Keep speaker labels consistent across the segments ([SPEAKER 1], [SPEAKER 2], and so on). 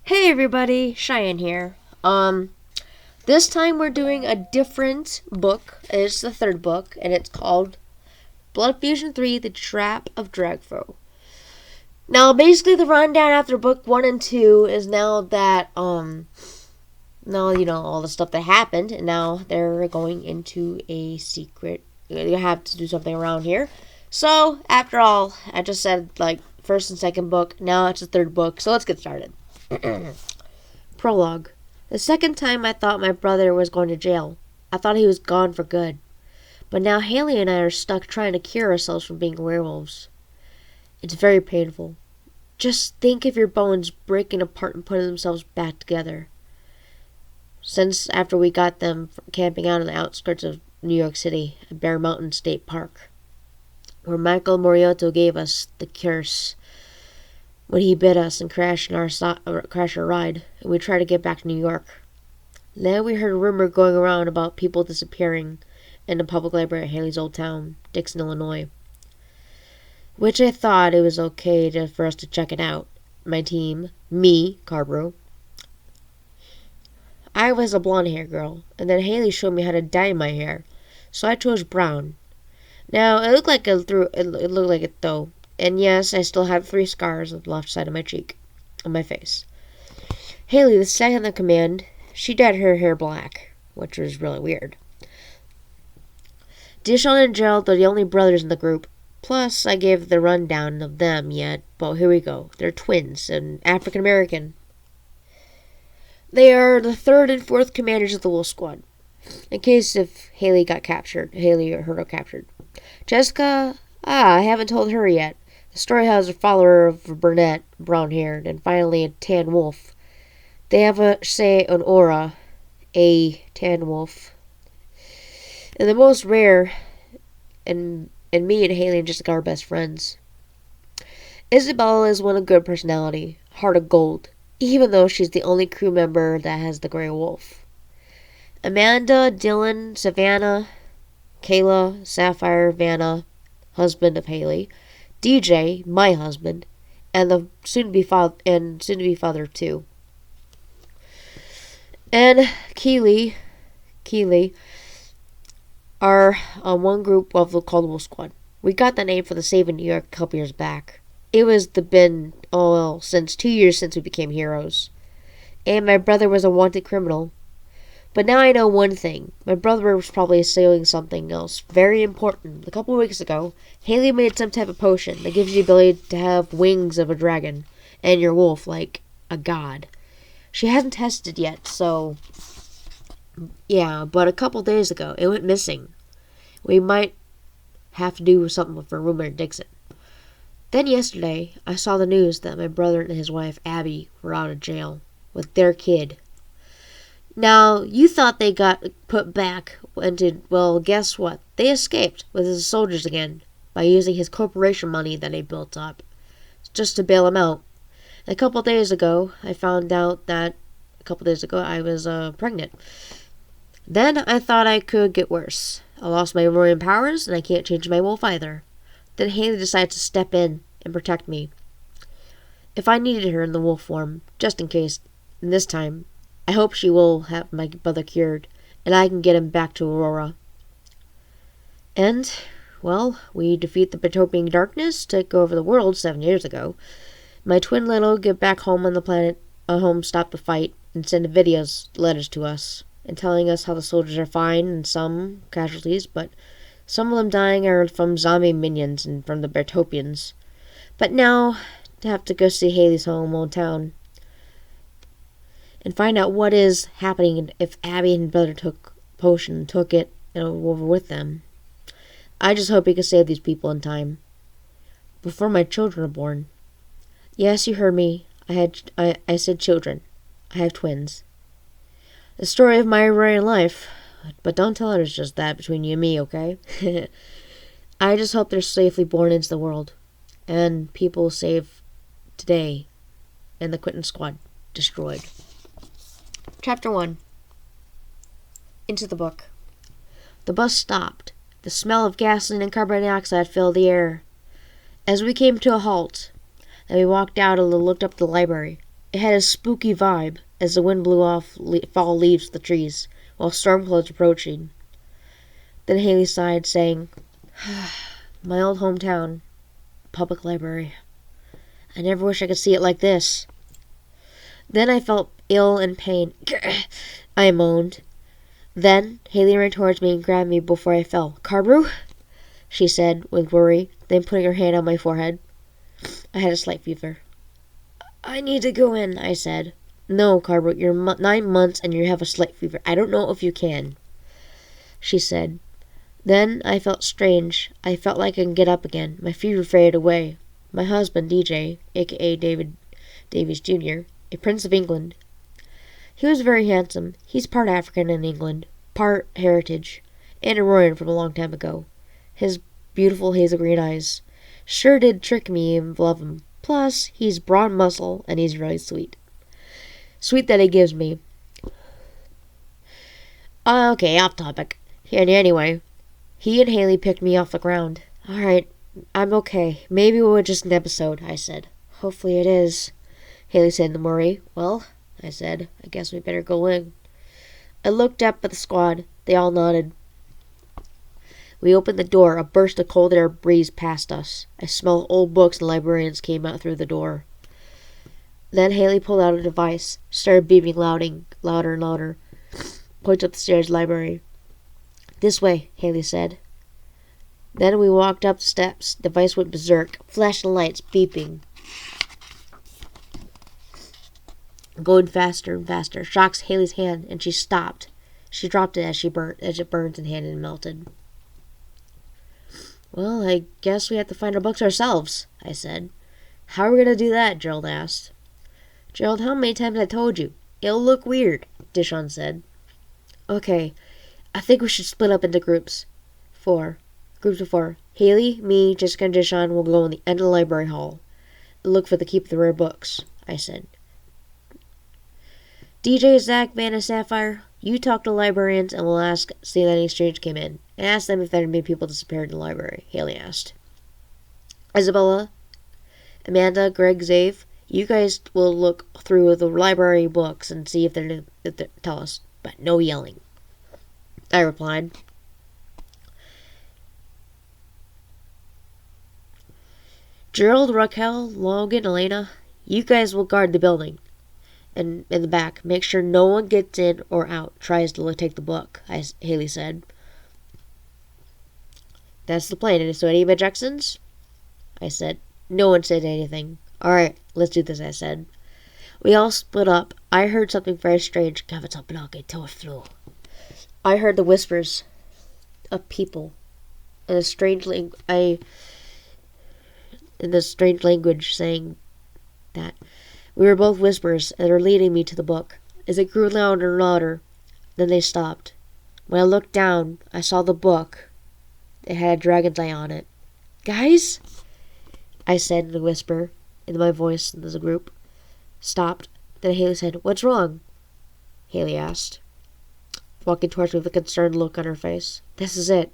[SPEAKER 1] Hey everybody, Cheyanne here. This time we're doing a different book. It's the third book, and it's called Blood Fusion 3, The Trap of Dragfo. Now, basically the rundown after book 1 and 2 is now that, now, all the stuff that happened, and now they're going into a secret. You have to do something around here. So, after all, I just said, first and second book, now it's the third book, so let's get started. Prologue. The second time I thought my brother was going to jail. I thought he was gone for good. But now Haley and I are stuck trying to cure ourselves from being werewolves. It's very painful. Just think of your bones breaking apart and putting themselves back together. Since after we got them camping out on the outskirts of New York City at Bear Mountain State Park, where Michael Moriotto gave us the curse when he bit us and crashed our ride, and we tried to get back to New York. Then we heard a rumor going around about people disappearing in the public library at Haley's old town, Dixon, Illinois, which I thought it was okay for us to check it out. My team, me, Carbro. I was a blonde-haired girl, and then Haley showed me how to dye my hair, so I chose brown. Now, it looked like it though. And yes, I still have 3 scars on the left side of my cheek, on my face. Haley, the second in command, she dyed her hair black, which was really weird. Dishon and Gerald are the only brothers in the group. Plus, I gave the rundown of them yet, but here we go. They're twins and African American. They are the 3rd and 4th commanders of the Wolf Squad. In case if Haley got captured, Haley or her got captured. Jessica, I haven't told her yet. The story has a follower of a brunette, brown-haired, and finally a tan wolf. They have an aura, a tan wolf. And the most rare, and me and Haley and Jessica are best friends. Isabella is one of good personality, heart of gold, even though she's the only crew member that has the gray wolf. Amanda, Dylan, Savannah, Kayla, Sapphire, Vanna, husband of Haley, DJ, my husband, and the soon-to-be father too. And Keeley are on one group called the Wolf Squad. We got the name for the Save in New York a couple years back. It was since 2 years since we became heroes. And my brother was a wanted criminal. But now I know one thing. My brother was probably stealing something else very important. A couple of weeks ago, Haley made some type of potion that gives you the ability to have wings of a dragon and your wolf like a god. She hasn't tested yet, so yeah, but a couple days ago, it went missing. We might have to do something with her roommate in Dixon. Then yesterday, I saw the news that my brother and his wife, Abby, were out of jail with their kid. Now, you thought they got put back well, guess what? They escaped with his soldiers again by using his corporation money that they built up just to bail him out. A couple days ago, I found out that I was pregnant. Then I thought I could get worse. I lost my roaring powers, and I can't change my wolf either. Then Haley decided to step in and protect me. If I needed her in the wolf form, just in case, and this time, I hope she will have my brother cured, and I can get him back to Aurora. And, well, we defeat the Betopian darkness, take over the world 7 years ago. My twin little get back home on the planet, stop the fight, and send letters to us, and telling us how the soldiers are fine and some casualties, but some of them dying are from zombie minions and from the Betopians. But now, I have to go see Haley's hometown and find out what is happening if Abby and brother took potion and took it over with them. I just hope he can save these people in time, before my children are born. Yes, you heard me. I said children. I have twins. The story of my married life, but don't tell others just that between you and me, okay? I just hope they're safely born into the world, and people saved today, and the Quentin Squad destroyed. Chapter 1. Into the book. The bus stopped. The smell of gasoline and carbon dioxide filled the air. As we came to a halt, then we walked out and looked up the library. It had a spooky vibe as the wind blew off fall leaves to the trees while storm clouds approaching. Then Haley sighed, saying, "My old hometown, public library. I never wish I could see it like this." Then I felt ill and pain. I moaned. Then Haley ran towards me and grabbed me before I fell. "Carbrew?" she said with worry, then putting her hand on my forehead. I had a slight fever. "I need to go in," I said. "No, Carbrew, you're 9 months and you have a slight fever. I don't know if you can," she said. Then I felt strange. I felt like I could get up again. My fever faded away. My husband, DJ, a.k.a. David Davies Jr., a Prince of England. He was very handsome. He's part African in England, part heritage, and a Royan from a long time ago. His beautiful hazel green eyes sure did trick me and love him. Plus, he's broad muscle and he's really sweet. Sweet that he gives me. Okay, off topic. And anyway, he and Haley picked me off the ground. "Alright, I'm okay. Maybe it was just an episode," I said. "Hopefully it is," Haley said in worry. "Well," I said, "I guess we better go in." I looked up at the squad. They all nodded. We opened the door. A burst of cold air breezed past us. I smelled old books and librarians came out through the door. Then Haley pulled out a device, started beeping louder and louder. Pointed up the stairs, library. "This way," Haley said. Then we walked up the steps. The device went berserk, flashing lights, beeping. Going faster and faster. Shocks Haley's hand, and she stopped. She dropped it as it burned in hand and melted. "Well, I guess we have to find our books ourselves," I said. "How are we going to do that?" Gerald asked. "Gerald, how many times have I told you? It'll look weird," Dishon said. "Okay, I think we should split up into groups. Groups of 4. Haley, me, Jessica, and Dishon will go in the end of the library hall and look for keep the rare books," I said. "DJ, Zach, Van, and Sapphire, you talk to librarians and we'll see that any strange came in. And ask them if there had been people disappeared in the library," Haley asked. "Isabella, Amanda, Greg, Zave, you guys will look through the library books and see if they tell us, but no yelling," I replied. "Gerald, Raquel, Logan, Elena, you guys will guard the building. And in the back, make sure no one gets in or out, tries to take the book," Haley said. "That's the plan. So any objections?" I said. No one said anything. "Alright, let's do this," I said. We all split up. I heard something very strange. I heard the whispers of people in a strange language saying that. We were both whispers, and they were leading me to the book. As it grew louder and louder, then they stopped. When I looked down, I saw the book. It had a dragon's eye on it. "Guys?" I said in a whisper, in my voice as a group. Stopped. Then Haley said, "What's wrong?" Haley asked, walking towards me with a concerned look on her face. "This is it.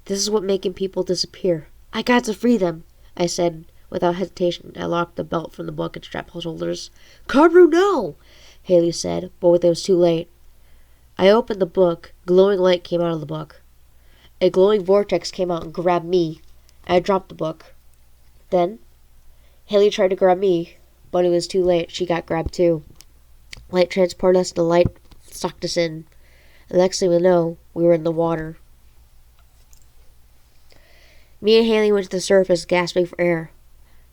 [SPEAKER 1] This is what making people disappear. I got to free them," I said. Without hesitation, I locked the belt from the book and strapped her shoulders. "Carbrew, no!" Haley said, but it was too late. I opened the book. Glowing light came out of the book. A glowing vortex came out and grabbed me. I dropped the book. Then, Haley tried to grab me, but it was too late. She got grabbed too. Light transported us, and the light sucked us in. The next thing we know, we were in the water. Me and Haley went to the surface, gasping for air.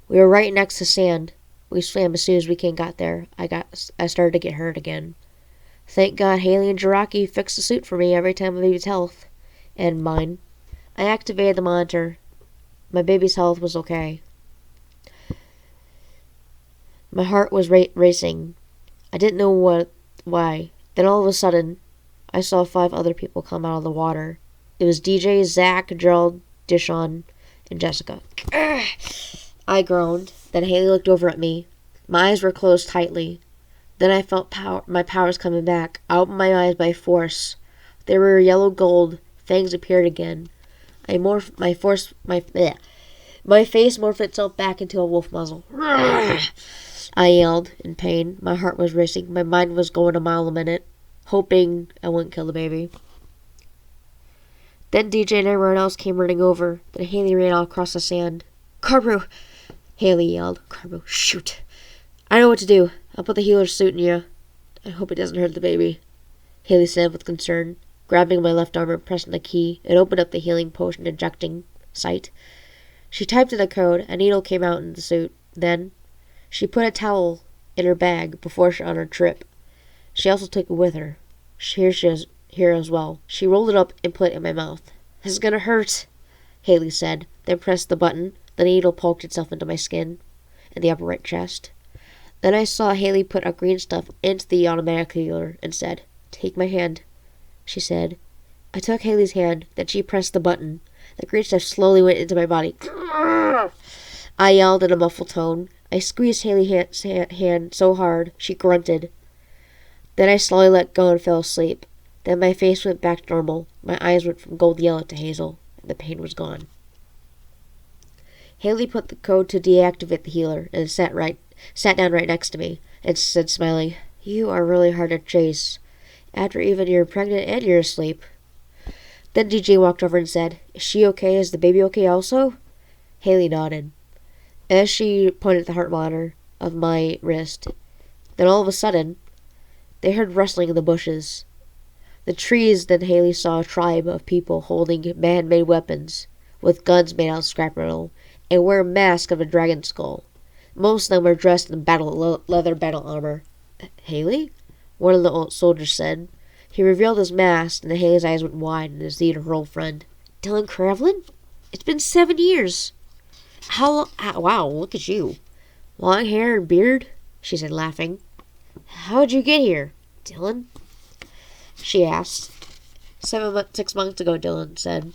[SPEAKER 1] We were right next to sand. We swam as soon as we got there. I started to get hurt again. Thank God Haley and Jiraki fixed the suit for me every time my baby's health. And mine. I activated the monitor. My baby's health was okay. My heart was racing. I didn't know why. Then all of a sudden, I saw 5 other people come out of the water. It was DJ, Zach, Gerald, Dishon, and Jessica. I groaned. Then Haley looked over at me. My eyes were closed tightly. Then I felt my powers coming back. I opened my eyes by force. They were yellow gold. Fangs appeared again. My face morphed itself back into a wolf muzzle. I yelled in pain. My heart was racing. My mind was going a mile a minute, hoping I wouldn't kill the baby. Then DJ and everyone else came running over. Then Haley ran all across the sand. Carbu! Haley yelled. Carbu, shoot. I know what to do. I'll put the healer's suit in you. I hope it doesn't hurt the baby, Haley said with concern, grabbing my left arm and pressing the key. It opened up the healing potion injecting site. She typed in the code. A needle came out in the suit. Then she put a towel in her bag before she on her trip. She also took it with her. Here she is here as well. She rolled it up and put it in my mouth. This is gonna hurt, Haley said, then pressed the button. The needle poked itself into my skin and the upper right chest. Then I saw Haley put a green stuff into the automatic healer and said, Take my hand, she said. I took Haley's hand, then she pressed the button. The green stuff slowly went into my body. I yelled in a muffled tone. I squeezed Haley's hand so hard, she grunted. Then I slowly let go and fell asleep. Then my face went back to normal. My eyes went from gold yellow to hazel, and the pain was gone. Haley put the code to deactivate the healer and sat down right next to me and said, smiling, You are really hard to chase, after even you're pregnant and you're asleep. Then DJ walked over and said, Is she okay? Is the baby okay also? Haley nodded. As she pointed at the heart monitor of my wrist, then all of a sudden, they heard rustling in the bushes. The trees, then Haley saw a tribe of people holding man-made weapons, with guns made out of scrap metal, and wearing masks of a dragon skull. Most of them were dressed in leather battle armor. Haley? One of the old soldiers said. He revealed his mask, and Haley's eyes went wide and his her old friend. Dylan Cravlin? It's been 7 years. Wow, look at you. Long hair and beard? She said, laughing. How'd you get here, Dylan? She asked. 6 months ago, Dylan said.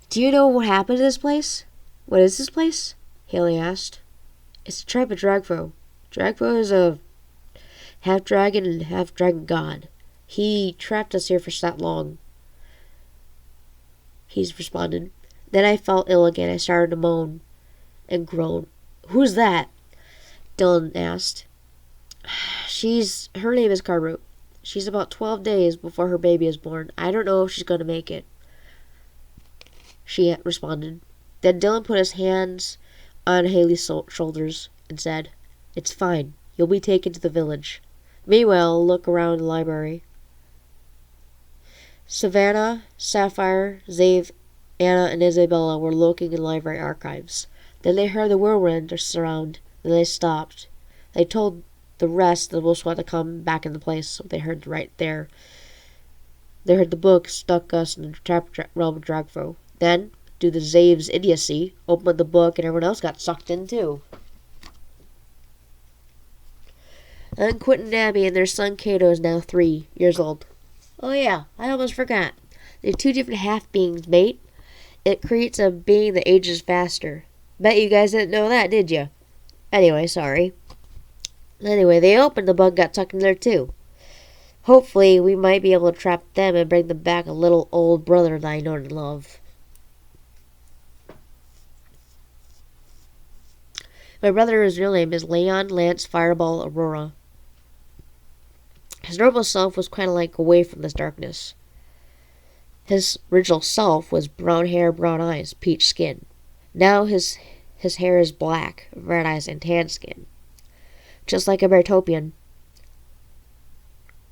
[SPEAKER 1] Do you know what happened to this place? What is this place? Haley asked. It's a tribe of Dragfo. Dragfo is a half-dragon and half-dragon god. He trapped us here for that long. He's responded. Then I felt ill again. I started to moan and groan. Who's that? Dylan asked. Her name is Karu. She's about 12 days before her baby is born. I don't know if she's going to make it. She responded. Then Dylan put his hands on Haley's shoulders and said, It's fine. You'll be taken to the village. Meanwhile, look around the library. Savannah, Sapphire, Zave, Anna, and Isabella were looking in library archives. Then they heard the whirlwind surround. Then they stopped. They told the rest of the Wolf Squad to come back into place. So they heard right there. They heard the book stuck us in the trap realm of Dragfo. Then, due to Zave's idiocy, opened the book and everyone else got sucked in too. And Quentin and Abby and their son Kato is now 3 years old. Oh yeah, I almost forgot. They're 2 different half-beings, mate. It creates a being that ages faster. Bet you guys didn't know that, did you? Anyway, sorry. Anyway, they opened the book and got tucked in there too. Hopefully, we might be able to trap them and bring them back a little old brother that I know and love. My brother's real name is Leon Lance Fireball Aurora. His normal self was kind of like away from this darkness. His original self was brown hair, brown eyes, peach skin. Now his hair is black, red eyes, and tan skin. Just like a Bertopian.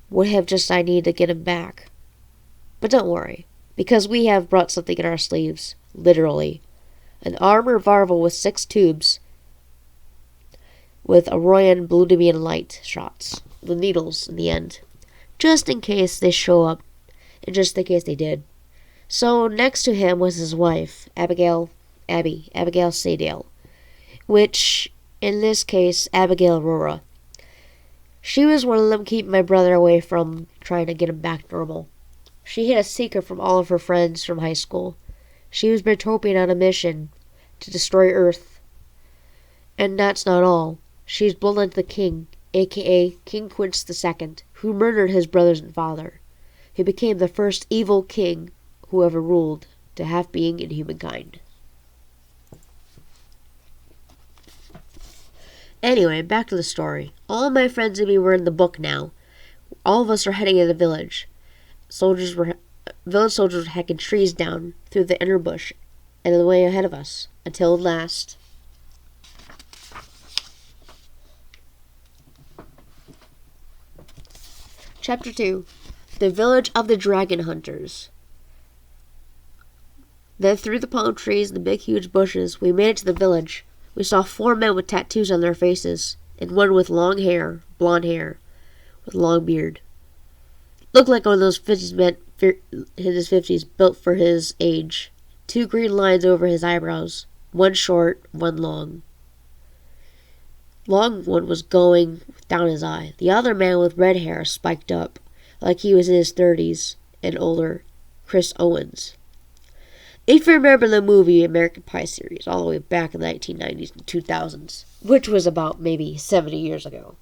[SPEAKER 1] Would have just I need to get him back. But don't worry, because we have brought something in our sleeves, literally. An armor varvel with 6 tubes with Aroyan Bludimian light shots, the needles in the end, just in case they show up, and just in case they did. So next to him was his wife, Abigail Sadale, which, in this case, Abigail Aurora. She was one of them keeping my brother away from trying to get him back normal. She hid a secret from all of her friends from high school. She was Bertopian on a mission to destroy Earth. And that's not all. She's bloodline to the king, a.k.a. King Quince II, who murdered his brothers and father. He became the first evil king who ever ruled to half-being in humankind. Anyway, back to the story. All my friends and me were in the book now. All of us are heading to the village. Village soldiers were hacking trees down through the inner bush and the way ahead of us, until at last. Chapter 2. The Village of the Dragon Hunters. Then through the palm trees and the big huge bushes, we made it to the village. We saw 4 men with tattoos on their faces, and one with long hair, blonde hair, with long beard. Looked like one of those 50s men in his 50s, built for his age. 2 green lines over his eyebrows, one short, one long. Long one was going down his eye. The other man with red hair spiked up, like he was in his 30s and older, Chris Owens. If you remember the movie American Pie series, all the way back in the 1990s and 2000s, which was about maybe 70 years ago.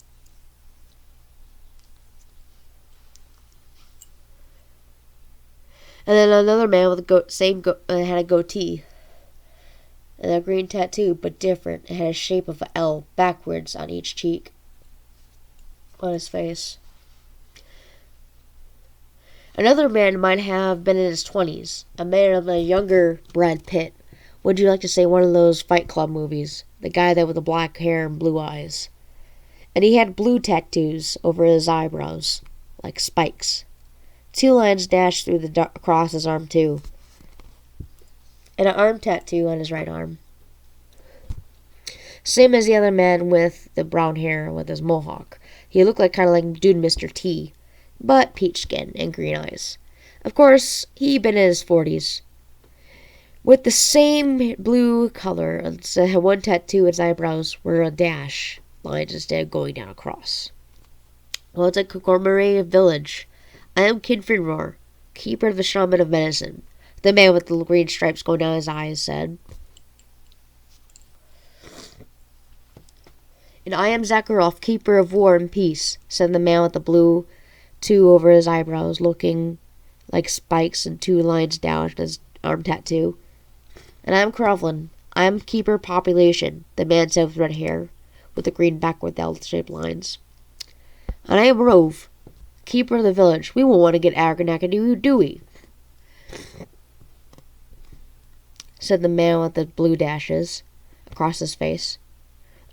[SPEAKER 1] And then another man with had a goatee and a green tattoo, but different. It had a shape of an L backwards on each cheek on his face. Another man might have been in his 20s, a man of a younger Brad Pitt. Would you like to say one of those Fight Club movies? The guy there with the black hair and blue eyes. And he had blue tattoos over his eyebrows, like spikes. 2 lines dashed through across his arm too. And an arm tattoo on his right arm. Same as the other man with the brown hair with his mohawk. He looked kind of like Dude Mr. T, but peach skin and green eyes. Of course, he'd been in his 40s. With the same blue color, instead had one tattoo in his eyebrows were a dash lines instead of going down across. Well, it's a commemorative village. I am Kid Finroar, keeper of the shaman of medicine. The man with the green stripes going down his eyes said. And I am Zakharov, keeper of war and peace, said the man with the blue 2 over his eyebrows, looking like spikes and 2 lines down his arm tattoo. And I am Krovlin. I am keeper of population, the man said with red hair, with the green backward L-shaped lines. And I am Rove, keeper of the village. We won't want to get Argonac, do we? Said the man with the blue dashes across his face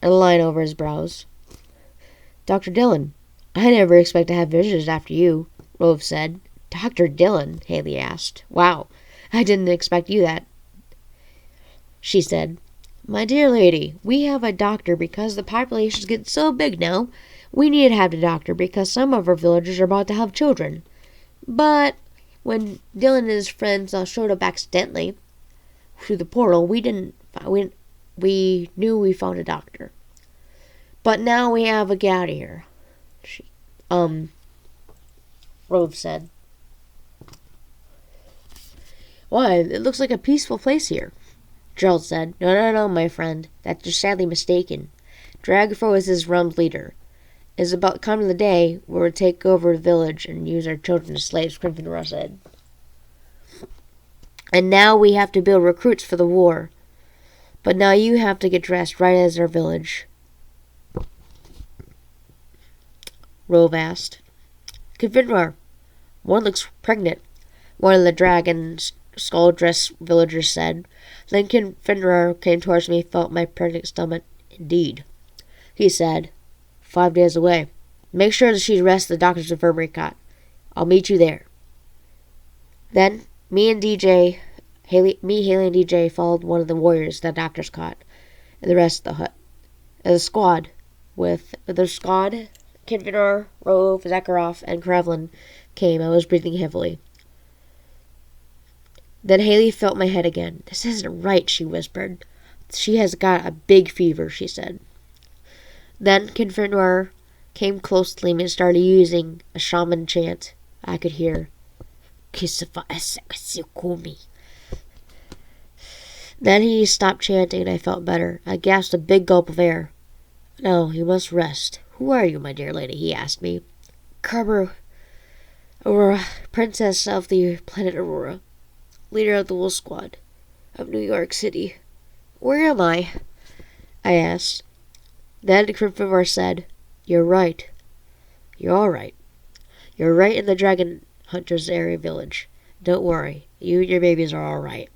[SPEAKER 1] and a line over his brows. Dr. Dillon, I never expect to have visitors after you, Rove said. Dr. Dillon, Haley asked. Wow, I didn't expect you that. She said, my dear lady, we have a doctor because the population's getting so big now. We need to have a doctor because some of our villagers are about to have children. But when Dillon and his friends showed up accidentally through the portal, we knew we found a doctor. But now we have a get out of here. Rove said. Why, it looks like a peaceful place here. Gerald said. No, my friend. That's just sadly mistaken. Dragfo is his realm's leader. It's about come the day where we'll take over the village and use our children as slaves, Gryffindor said. And now we have to build recruits for the war. But now you have to get dressed right as our village. Rove asked. Gryffindor, one looks pregnant, one of the dragon's skull-dressed villagers said. Then Gryffindor came towards me and felt my pregnant stomach. Indeed, he said. 5 days away. Make sure that she's rested the doctor's infirmary cot. I'll meet you there. Then, Haley, and DJ followed one of the warriors to the doctor's cot, and the rest of the hut. And the squad, Gryffindor, Rove, Zakharov, and Krevlin came. I was breathing heavily. Then Haley felt my head again. This isn't right, she whispered. She has got a big fever, she said. Then Gryffindor came close to me and started using a shaman chant I could hear. Then he stopped chanting and I felt better. I gasped a big gulp of air. No, you must rest. Who are you, my dear lady? He asked me. Kerber Aurora, princess of the planet Aurora, leader of the Wolf Squad of New York City. Where am I? I asked. Then Gryffindor said, "You're right. You're all right. You're right in the Dragon Hunters area village. Don't worry. You and your babies are all right."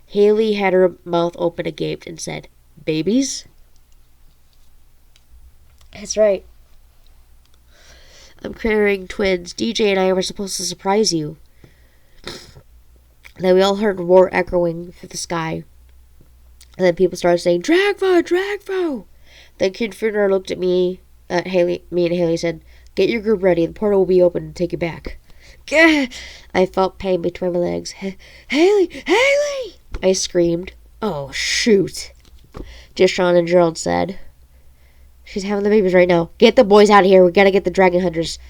[SPEAKER 1] Haley had her mouth open agape and said, "Babies?" "That's right. I'm carrying twins. DJ and I were supposed to surprise you." Then we all heard a roar echoing through the sky. And then people started saying, "Dragfo! Dragfo!" Then Gryffindor looked at me and Haley said, "Get your group ready. The portal will be open to take you back." Gah! I felt pain between my legs. "Haley! Haley!" I screamed. "Oh, shoot," Cheyanne and Gerald said. "She's having the babies right now. Get the boys out of here. We gotta get the dragon hunters.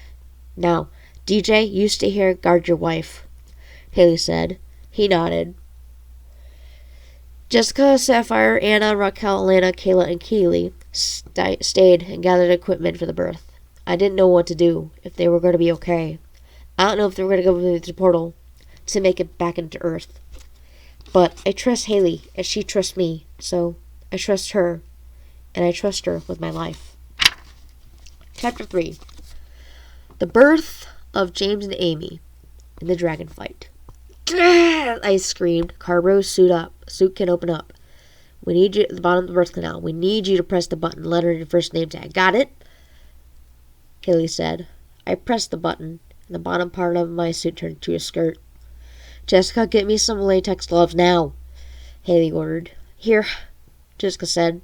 [SPEAKER 1] Now, DJ, you stay here and guard your wife," Haley said. He nodded. Jessica, Sapphire, Anna, Raquel, Elena, Kayla, and Keely stayed and gathered equipment for the birth. I didn't know what to do, if they were going to be okay. I don't know if they were going to go through the portal to make it back into Earth. But I trust Haley, and she trusts me, so I trust her, and I trust her with my life. Chapter 3. The birth of James and Amy in the dragon fight. I screamed. "Carbro, suit can open up. We need you at the bottom of the birth canal. We need you to press the button, letter in your first name tag. Got it?" Haley said. I pressed the button, and the bottom part of my suit turned into a skirt. "Jessica, get me some latex gloves now," Haley ordered. "Here," Jessica said,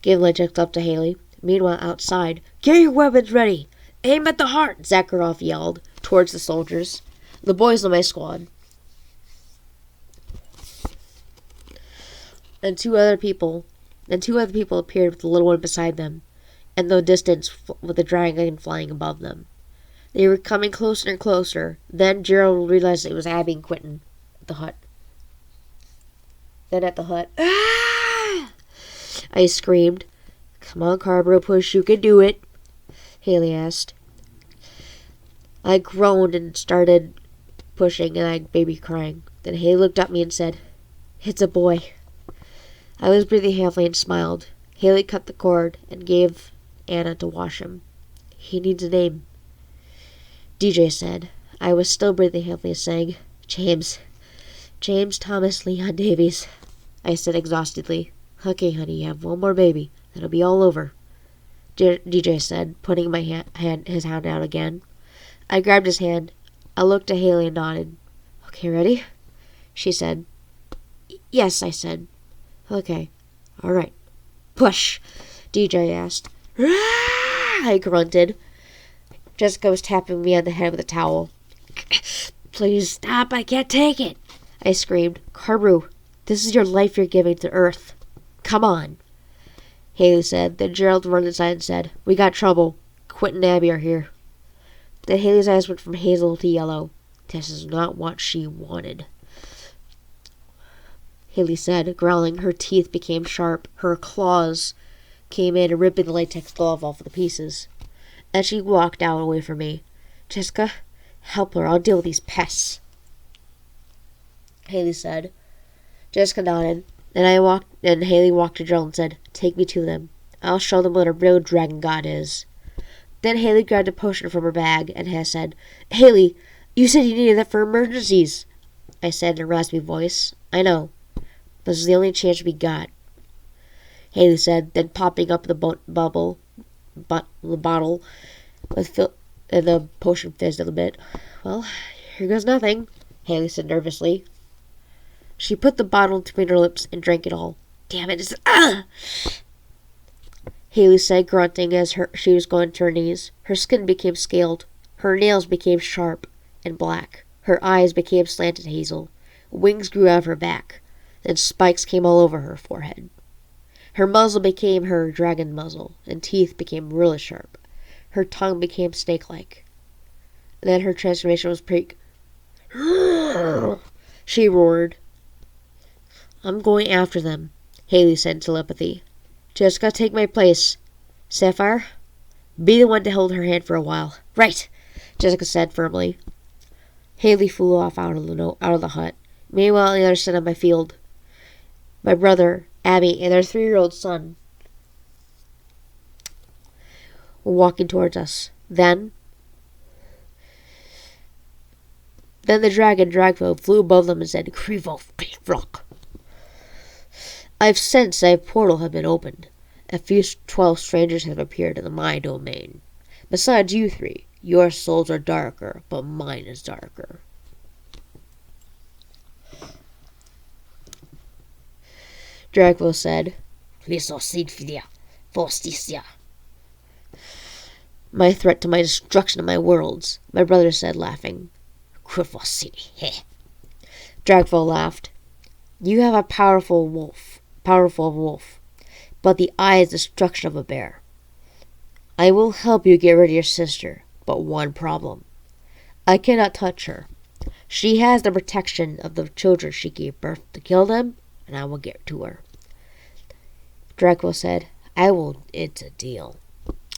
[SPEAKER 1] gave latex gloves to Haley. Meanwhile, outside, "Get your weapons ready! Aim at the heart!" Zakharov yelled towards the soldiers, the boys in my squad. And two other people appeared with the little one beside them, and the distance with the dragon flying above them. They were coming closer and closer. Then Gerald realized it was Abby and Quentin at the hut. "Ah!" I screamed. "Come on, Carbro, push. You can do it," Haley asked. I groaned and started pushing, and I baby crying. Then Haley looked at me and said, "It's a boy." I was breathing heavily and smiled. Haley cut the cord and gave Anna to wash him. "He needs a name," DJ said. I was still breathing heavily, saying, James Thomas Leon Davies," I said exhaustedly. "Okay, honey, you have one more baby. That'll be all over," DJ said, putting his hand out again. I grabbed his hand. I looked at Haley and nodded. "Okay, ready?" she said. "Yes," I said. "Okay, all right. Push," DJ asked. "Ah!" I grunted. Jessica was tapping me on the head with a towel. "Please stop, I can't take it," I screamed. "Carbro, this is your life you're giving to Earth. Come on," Haley said. Then Gerald ran inside and said, "We got trouble. Quentin and Abby are here." Then Haley's eyes went from hazel to yellow. "This is not what she wanted," Haley said, growling. Her teeth became sharp. Her claws came in, ripping the latex glove off of the pieces. As she walked out away from me, "Jessica, help her. I'll deal with these pests," Haley said. Jessica nodded. Then Haley walked to Joel and said, "Take me to them. I'll show them what a real dragon god is." Then Haley grabbed a potion from her bag and said, "Haley, you said you needed that for emergencies," I said in a raspy voice. "I know. This is the only chance we got," Haley said, then popping up the bottle and the potion fizzed a bit. "Well, here goes nothing," Haley said nervously. She put the bottle between her lips and drank it all. "Damn it, Haley said, grunting as she was going to her knees. Her skin became scaled. Her nails became sharp and black. Her eyes became slanted hazel. Wings grew out of her back. Then spikes came all over her forehead. Her muzzle became her dragon muzzle, and teeth became really sharp. Her tongue became snake-like. Then her transformation was She roared. "I'm going after them," Haley said in telepathy. "Jessica, take my place. Sapphire, be the one to hold her hand for a while." "Right," Jessica said firmly. Haley flew off out of the hut. Meanwhile, on the other side of my field, my brother, Abby, and their 3-year-old son were walking towards us. Then the dragon Dragfo flew above them and said, "Krivolk." I've sensed that a portal had been opened. A few 12 strangers have appeared in my domain. Besides you three, your souls are darker, but mine is darker. Dragfo said, my threat to my destruction of my worlds, my brother said, laughing. Dragfo laughed. You have a powerful wolf, but the eye is the destruction of a bear. I will help you get rid of your sister, but one problem. I cannot touch her. She has the protection of the children she gave birth to kill them, and I will get to her. Dragfo said, it's a deal.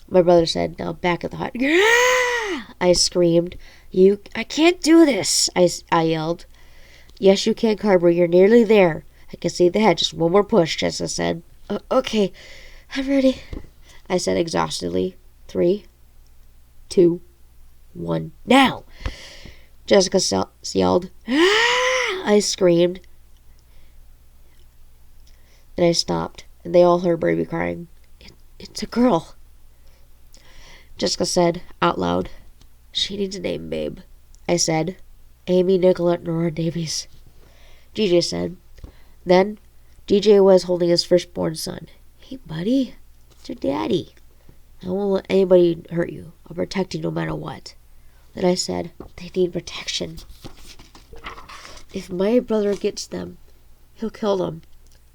[SPEAKER 1] My brother said, now back at the hut. Yeah! I screamed. I can't do this, I yelled. Yes, you can, Carver. You're nearly there. I can see the head. Just one more push, Jessica said. Okay, I'm ready, I said exhaustedly. 3, 2, 1, now! Jessica yelled. Ah! I screamed. And I stopped, and they all heard baby crying. It's a girl. Jessica said, out loud. She needs a name, babe. I said, Amy Nicolette Nora Davies. DJ said. Then, DJ was holding his firstborn son. Hey, buddy, it's your daddy. I won't let anybody hurt you. I'll protect you no matter what. Then I said, they need protection. If my brother gets them, he'll kill them.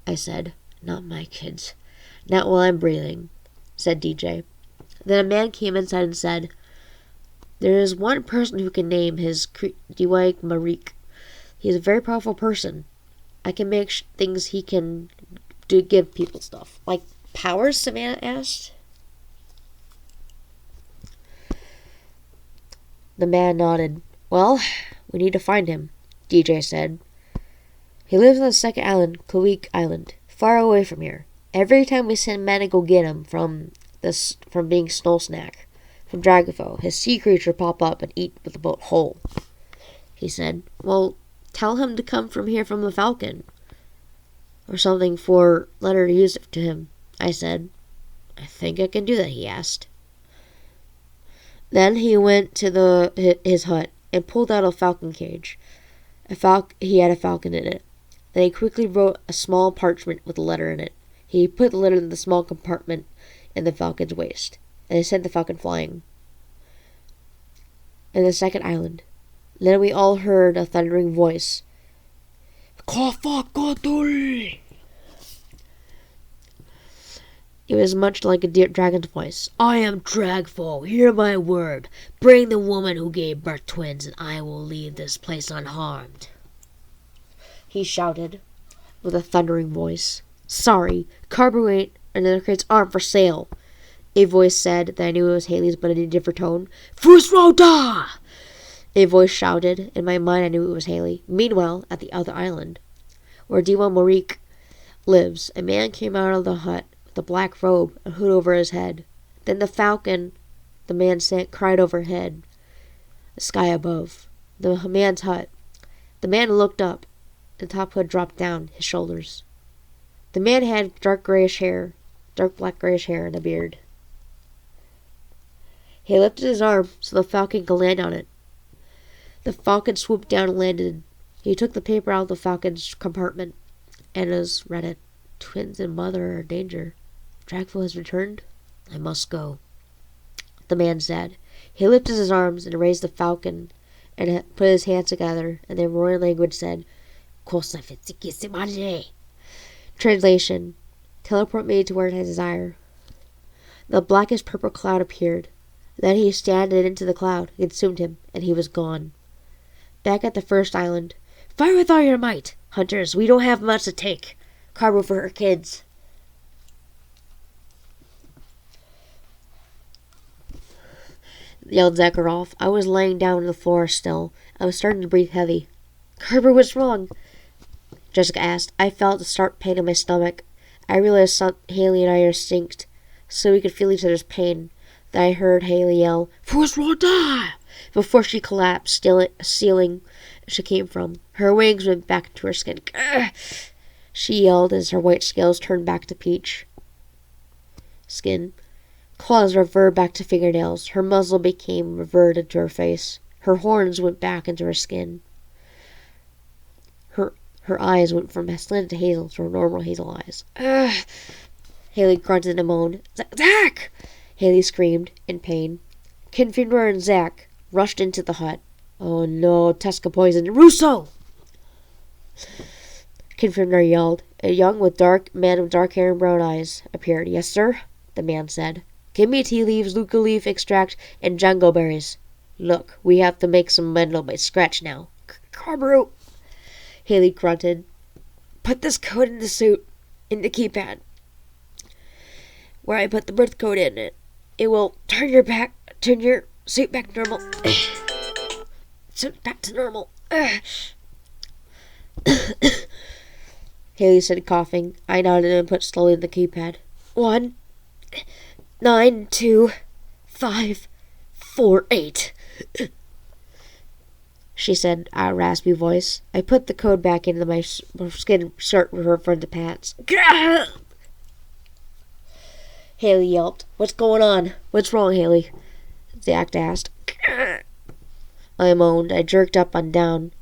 [SPEAKER 1] I said, not my kids. Not while I'm breathing, said DJ. Then a man came inside and said, there is one person who can name his Diwai Marik. He is a very powerful person. I can make things he can give people stuff. Like powers, Savannah asked. The man nodded. Well, we need to find him, DJ said. He lives on the second island, Kawik Island, far away from here. Every time we send men to go get him from being Snow Snack, from Dragfo, his sea creature pop up and eat with the boat whole. He said, well, tell him to come from here from the Falcon. Or something for Leonard to use it to him. I said, I think I can do that, he asked. Then he went to his hut and pulled out a falcon cage. He had a falcon in it. Then he quickly wrote a small parchment with a letter in it. He put the letter in the small compartment in the falcon's waist, and he sent the falcon flying. In the second island. Then we all heard a thundering voice. It was much like a dragon's voice. I am Dragfo. Hear my word. Bring the woman who gave birth twins, and I will leave this place unharmed. He shouted with a thundering voice. Sorry, carburet another crate's arm for sale. A voice said that I knew it was Haley's, but in a different tone. Fusroda! A voice shouted. In my mind, I knew it was Haley. Meanwhile, at the other island, where Diwa Morik lives, a man came out of the hut with a black robe and hood over his head. Then the falcon, the man said, cried overhead, the sky above, the man's hut. The man looked up. The top hood dropped down his shoulders. The man had dark black grayish hair, and a beard. He lifted his arm so the falcon could land on it. The falcon swooped down and landed. He took the paper out of the falcon's compartment and read it. Twins and mother are in danger. Dragfo has returned. I must go, the man said. He lifted his arms and raised the falcon and put his hands together, and the roaring language said, Translation. Teleport me to where I desire. The blackest purple cloud appeared. Then he standed into the cloud, consumed him, and he was gone. Back at the first island. Fire with all your might, hunters. We don't have much to take. Carbo for her kids. Yelled Zakharov. I was laying down on the floor still. I was starting to breathe heavy. Carver, what's wrong? Jessica asked. I felt a sharp pain in my stomach. I realized Haley and I are synced, so we could feel each other's pain. I heard Haley yell, "First will die!" before she collapsed, ceiling she came from. Her wings went back into her skin. Gah! She yelled as her white scales turned back to peach skin. Claws reverted back to fingernails. Her muzzle became reverted to her face. Her horns went back into her skin. Her eyes went from slanted hazel to her normal hazel eyes. Ugh! Haley grunted and moaned. "Zach!" Haley screamed in pain. Kinfinrar and Zach rushed into the hut. "Oh no, Tesca poisoned Russo!" Kinfinrar yelled. A young man with dark hair and brown eyes appeared. "Yes, sir," the man said. "Give me tea leaves, Luca leaf extract, and jango berries. Look, we have to make some mendo by scratch now." "Carberoo!" Haley grunted. "Put this code in the suit, in the keypad, where I put the birth code in it. It will turn your suit back to normal." "Suit back to normal." Haley said, coughing. I nodded and put slowly in the keypad. 1, 9, 2, 5, 4, 8. She said, a raspy voice. I put the code back into my skin shirt with her front pants. Haley yelped. "What's going on? What's wrong, Haley?" Zach asked. I moaned. I jerked up and down.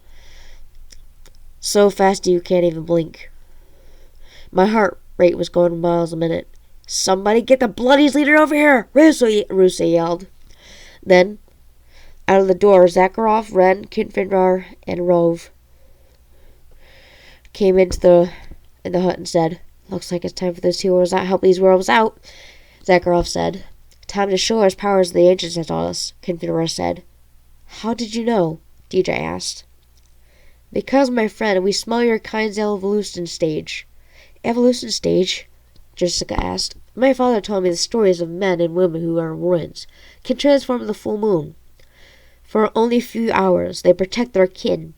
[SPEAKER 1] So fast you can't even blink. My heart rate was going miles a minute. "Somebody get the bloodies leader over here!" Russo yelled. Then, out of the door, Zakharov, Ren, Kinfinrar, and Rove came in the hut and said, "Looks like it's time for those 2 werewolves out. Help these werewolves out," Zakharov said. "Time to show us powers the ancients have taught us," Kinfinrar said. "How did you know?" DJ asked. "Because, my friend, we smell your kind's evolution stage." "Evolution stage?" Jessica asked. "My father told me the stories of men and women who are ruins, can transform in the full moon. For only a few hours, they protect their kin.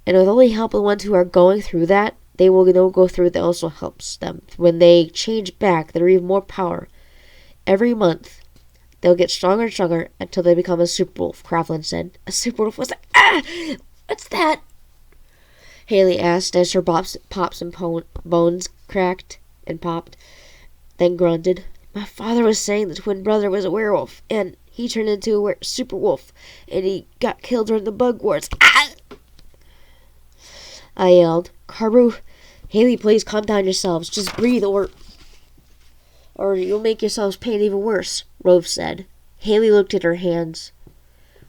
[SPEAKER 1] And with only help of the ones who are going through that, they will go through that also helps them. When they change back, they receive more power. Every month, they'll get stronger and stronger until they become a super wolf," Kravlin said. "A super wolf? What's that?" "What's that?" Haley asked as her pops and bones cracked and popped, then grunted. "My father was saying the twin brother was a werewolf, and he turned into a super wolf, and he got killed during the bug wars." Ah! I yelled. "Carbu, Haley, please calm down yourselves. Just breathe, or you'll make yourselves pain even worse," Rove said. Haley looked at her hands.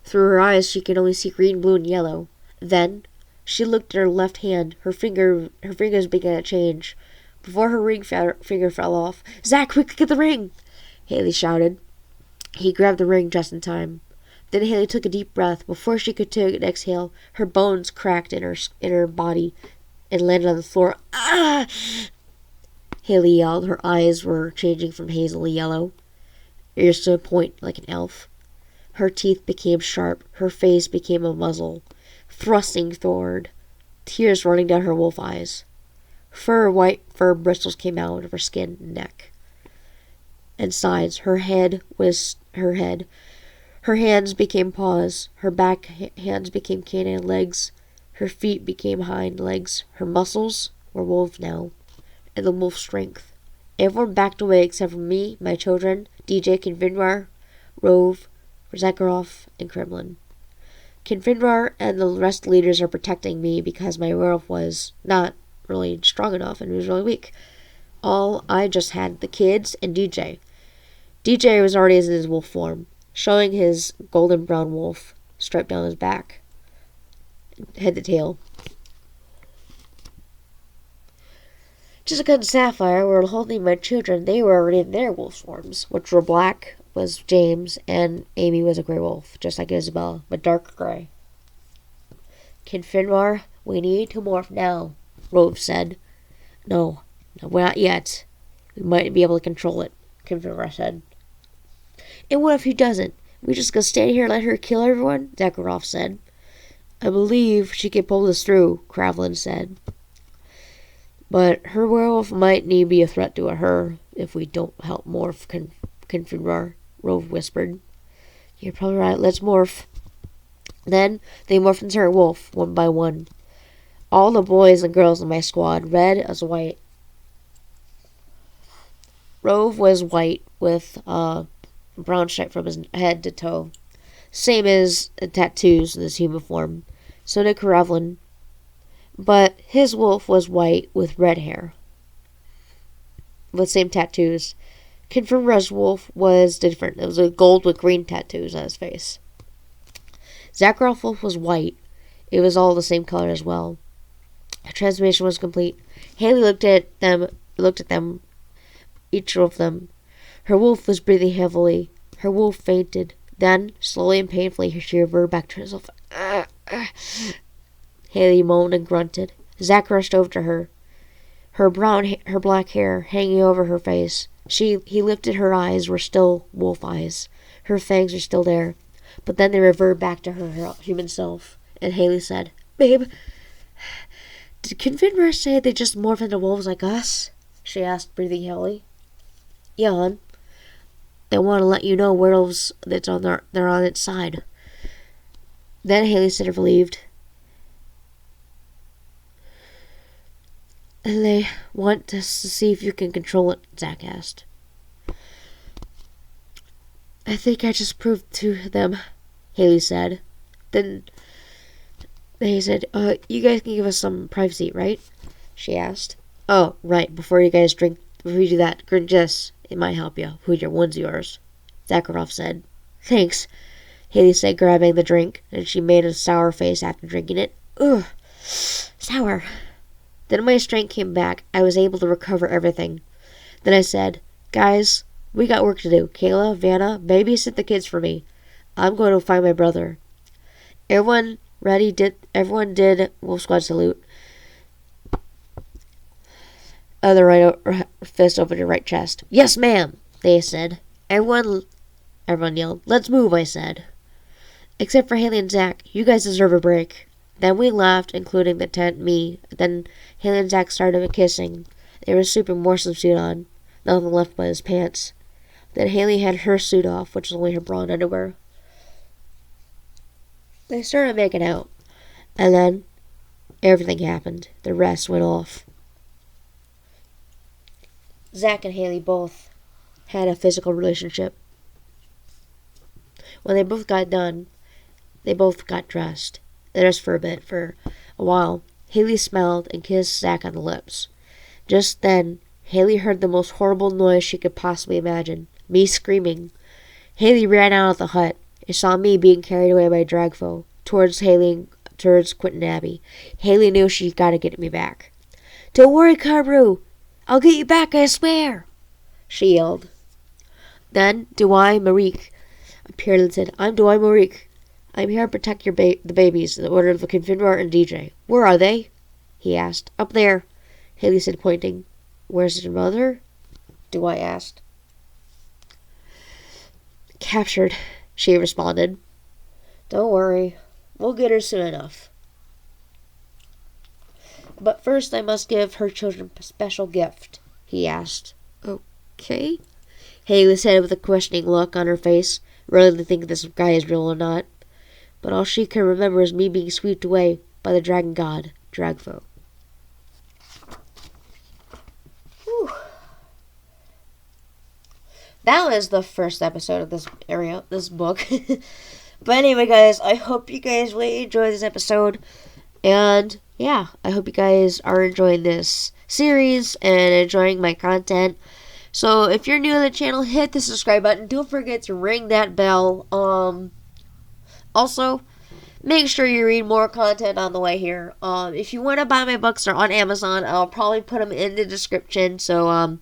[SPEAKER 1] Through her eyes, she could only see green, blue, and yellow. Then she looked at her left hand. Her fingers began to change. Before her ring finger fell off, "Zach, quickly get the ring!" Haley shouted. He grabbed the ring just in time. Then Haley took a deep breath. Before she could take an exhale, her bones cracked in her body and landed on the floor. "Ah!" Haley yelled. Her eyes were changing from hazel to yellow. Ears to a point like an elf. Her teeth became sharp. Her face became a muzzle, thrusting forward, tears running down her wolf eyes. White fur bristles came out of her skin and neck and sides. Her hands became paws. Her back hands became canine legs. Her feet became hind legs. Her muscles were wolf now, and the wolf strength. Everyone backed away except for me, my children, DJ, Kinfinrar, Rove, Zakharov, and Kremlin. Kinfinrar and the rest of the leaders are protecting me because my werewolf was not really strong enough and was really weak. I just had the kids and DJ. DJ was already in his wolf form, showing his golden brown wolf striped down his back, head to tail. Jessica and Sapphire were holding my children. They were already in their wolf forms, which were black was James, and Amy was a grey wolf, just like Isabel, but dark grey. "Kinfinrar, we need to morph now," Rove said. No, not yet. We might be able to control it," Kinfinrar said. "And what if he doesn't? We just gonna stand here and let her kill everyone?" Zakharov said. "I believe she can pull this through," Kravlin said. "But her werewolf might need be a threat to her if we don't help morph Kinfinrar." Rove whispered. You're probably right. Let's morph. Then they morphed into a wolf, one by one. All the boys and girls in my squad, red as white. Rove was white with a brown stripe from his head to toe. Same as the tattoos in his human form. So did Karevlin. But his wolf was white with red hair. With same tattoos. Confirmed Res Wolf was different. It was a gold with green tattoos on his face. Zakharov Wolf was white. It was all the same color as well. The transformation was complete. Haley looked at them, each of them. Her wolf was breathing heavily. Her wolf fainted. Then, slowly and painfully, she reverted back to herself. Haley moaned and grunted. Zach rushed over to her. Her black hair hanging over her face. He lifted her eyes were still wolf eyes. Her fangs were still there. But then they reverted back to her human self. And Haley said, Babe, did Confederate say they just morph into wolves like us? She asked, breathing heavily. Yeah, hon. They want to let you know werewolves they're on its side. Then Haley said, relieved. And they want us to see if you can control it, Zach asked. I think I just proved to them, Haley said. Then he said, you guys can give us some privacy, right? She asked. Oh, right, before you do that, drink this. It might help you. Which one's yours? Zakharov said. Thanks, Haley said, grabbing the drink, and she made a sour face after drinking it. Ugh, sour. Then my strength came back. I was able to recover everything. Then I said, Guys, we got work to do. Kayla, Vanna, babysit the kids for me. I'm going to find my brother. Everyone did Wolf Squad salute. Other right fist over your right chest. Yes, ma'am, they said. Everyone yelled. Let's move, I said. Except for Haley and Zach. You guys deserve a break. Then we laughed, including the tent, me. Then Haley and Zach started kissing. They were stripping Morrison's suit on. Nothing left but his pants. Then Haley had her suit off, which was only her bra and underwear. They started making out. And then everything happened. The rest went off. Zach and Haley both had a physical relationship. When they both got done, they both got dressed. They dressed for a while. Haley smiled and kissed Zach on the lips. Just then, Haley heard the most horrible noise she could possibly imagine. Me screaming. Haley ran out of the hut and saw me being carried away by Dragfo towards Quentin Abbey. Haley knew she got to get me back. Don't worry, Carbroo. I'll get you back, I swear, she yelled. Then Dwight Marique appeared and said, I'm Dwight Marique. I'm here to protect the babies in the order of the Confederate and DJ. Where are they? He asked. Up there, Haley said, pointing. Where's your mother? Dwight asked. Captured, she responded. Don't worry. We'll get her soon enough. But first I must give her children a special gift, he asked. Okay. Haley said with a questioning look on her face, ready to think this guy is real or not. But all she can remember is me being swept away by the dragon god, Dragfo. Whew. That was the first episode of this book. But anyway, guys, I hope you guys really enjoyed this episode. And yeah, I hope you guys are enjoying this series and enjoying my content. So if you're new to the channel, hit the subscribe button. Don't forget to ring that bell. Also, make sure you read more content on the way here. If you want to buy my books, they're on Amazon. I'll probably put them in the description. So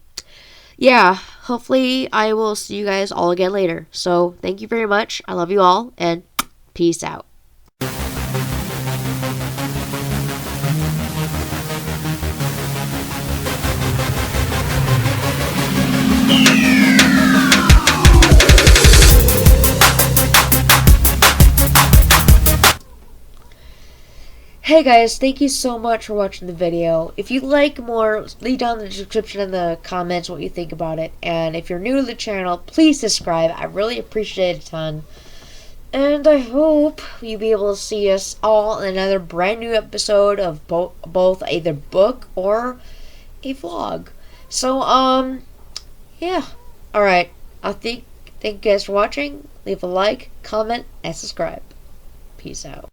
[SPEAKER 1] yeah, hopefully I will see you guys all again later. So thank you very much. I love you all, and peace out. Hey guys, thank you so much for watching the video. If you'd like more, leave down in the description in the comments what you think about it. And if you're new to the channel, please subscribe. I really appreciate it a ton. And I hope you'll be able to see us all in another brand new episode of both either book or a vlog. So, yeah. Alright. Thank you guys for watching. Leave a like, comment, and subscribe. Peace out.